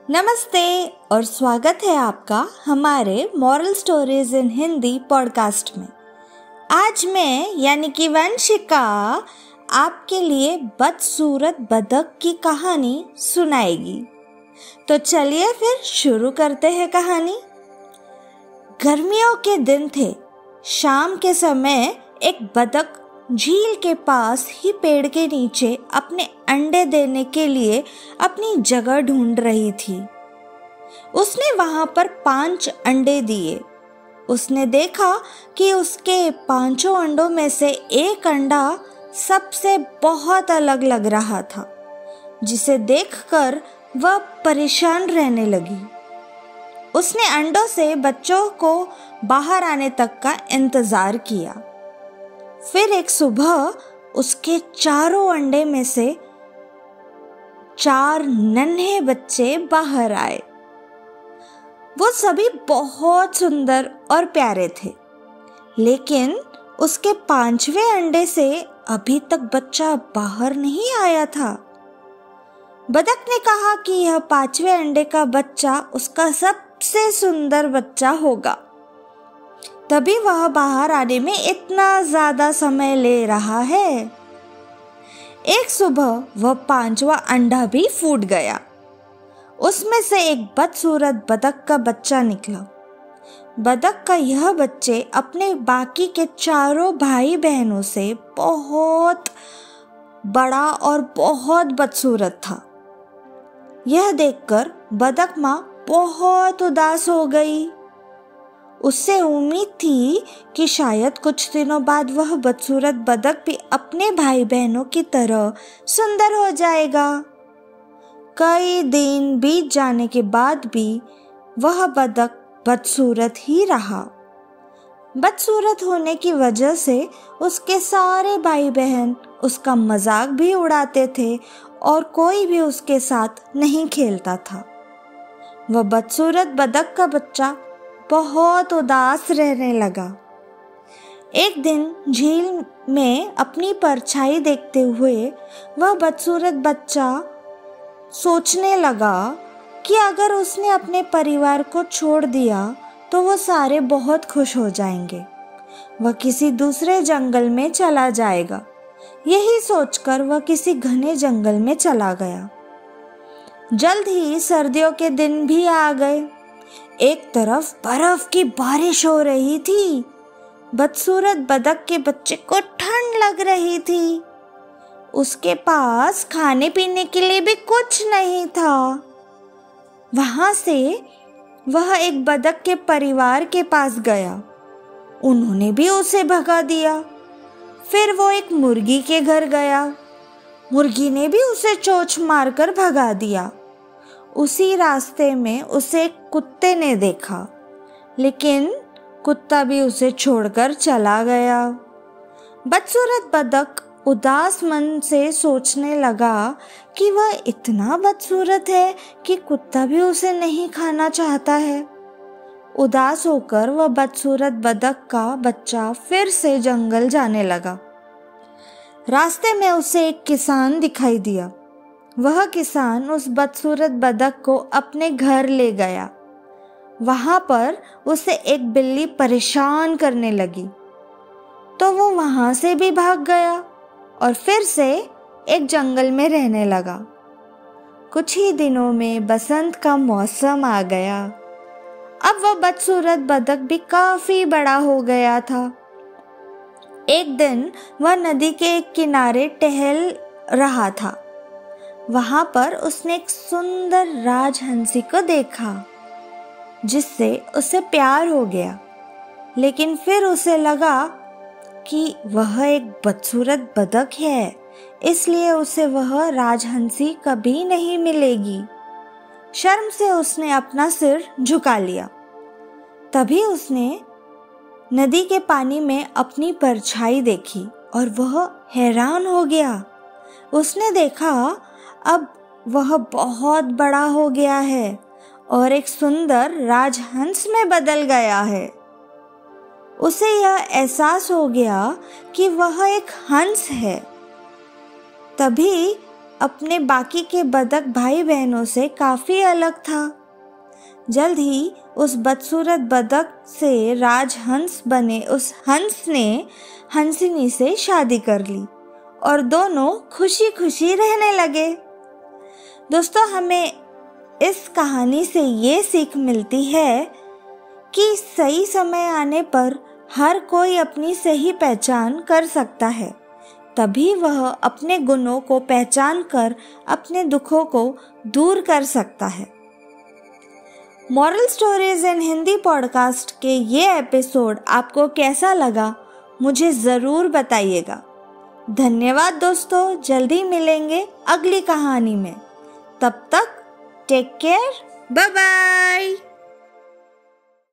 नमस्ते और स्वागत है आपका हमारे moral stories in Hindi podcast में। आज मैं यानी कि वंशिका आपके लिए बदसूरत बतख की कहानी सुनाएगी। तो चलिए फिर शुरू करते हैं कहानी। गर्मियों के दिन थे। शाम के समय एक बतख झील के पास ही पेड़ के नीचे अपने अंडे देने के लिए अपनी जगह ढूंढ रही थी। उसने वहां पर 5 अंडे दिए। उसने देखा कि उसके 5 अंडों में से एक अंडा सबसे बहुत अलग लग रहा था, जिसे देखकर वह परेशान रहने लगी। उसने अंडों से बच्चों को बाहर आने तक का इंतजार किया। फिर एक सुबह उसके चारों अंडे में से 4 नन्हे बच्चे बाहर आए। वो सभी बहुत सुंदर और प्यारे थे, लेकिन उसके 5वें अंडे से अभी तक बच्चा बाहर नहीं आया था। बतख ने कहा कि यह 5वें अंडे का बच्चा उसका सबसे सुंदर बच्चा होगा, तभी वह बाहर आने में इतना ज्यादा समय ले रहा है। एक सुबह वह 5वां अंडा भी फूट गया। उसमें से एक बदसूरत बतख का बच्चा निकला। बतख का यह बच्चे अपने बाकी के चारों भाई बहनों से बहुत बड़ा और बहुत बदसूरत था। यह देखकर बतख माँ बहुत उदास हो गई। उससे उम्मीद थी कि शायद कुछ दिनों बाद वह बदसूरत बतख भी अपने भाई बहनों की तरह सुंदर हो जाएगा। कई दिन बीत जाने के बाद भी वह बतख बदसूरत ही रहा। बदसूरत होने की वजह से उसके सारे भाई बहन उसका मजाक भी उड़ाते थे और कोई भी उसके साथ नहीं खेलता था। वह बदसूरत बतख का बच्चा बहुत उदास रहने लगा। एक दिन झील में अपनी परछाई देखते हुए वह बदसूरत बच्चा सोचने लगा कि अगर उसने अपने परिवार को छोड़ दिया तो वो सारे बहुत खुश हो जाएंगे। वह किसी दूसरे जंगल में चला जाएगा। यही सोचकर वह किसी घने जंगल में चला गया। जल्द ही सर्दियों के दिन भी आ गए। एक तरफ बर्फ की बारिश हो रही थी। बदसूरत बतख के बच्चे को ठंड लग रही थी। उसके पास खाने पीने के लिए भी कुछ नहीं था। वहां से वह एक बतख के परिवार के पास गया। उन्होंने भी उसे भगा दिया। फिर वो एक मुर्गी के घर गया। मुर्गी ने भी उसे चोंच मारकर भगा दिया। उसी रास्ते में उसे एक कुत्ते ने देखा, लेकिन कुत्ता भी उसे छोड़कर चला गया। बदसूरत बतख उदास मन से सोचने लगा कि वह इतना बदसूरत है कि कुत्ता भी उसे नहीं खाना चाहता है। उदास होकर वह बदसूरत बतख का बच्चा फिर से जंगल जाने लगा। रास्ते में उसे एक किसान दिखाई दिया। वह किसान उस बदसूरत बतख को अपने घर ले गया। वहां पर उसे एक बिल्ली परेशान करने लगी, तो वो वहां से भी भाग गया और फिर से एक जंगल में रहने लगा। कुछ ही दिनों में बसंत का मौसम आ गया। अब वह बदसूरत बतख भी काफी बड़ा हो गया था। एक दिन वह नदी के एक किनारे टहल रहा था। वहां पर उसने एक सुंदर राजहंसी को देखा, जिससे उसे प्यार हो गया। लेकिन फिर उसे लगा कि वह एक बदसूरत बतख है, इसलिए उसे वह राजहंसी कभी नहीं मिलेगी। शर्म से उसने अपना सिर झुका लिया। तभी उसने नदी के पानी में अपनी परछाई देखी और वह हैरान हो गया। उसने देखा अब वह बहुत बड़ा हो गया है और एक सुंदर राजहंस में बदल गया है। उसे यह एहसास हो गया कि वह एक हंस है। तभी अपने बाकी के बतख भाई बहनों से काफ़ी अलग था। जल्द ही उस बदसूरत बतख से राजहंस बने उस हंस ने हंसिनी से शादी कर ली और दोनों खुशी खुशी रहने लगे। दोस्तों, हमें इस कहानी से ये सीख मिलती है कि सही समय आने पर हर कोई अपनी सही पहचान कर सकता है, तभी वह अपने गुणों को पहचान कर अपने दुखों को दूर कर सकता है। Moral stories in Hindi podcast के ये एपिसोड आपको कैसा लगा मुझे ज़रूर बताइएगा। धन्यवाद दोस्तों, जल्दी मिलेंगे अगली कहानी में। तब तक टेक केयर, बाय बाय।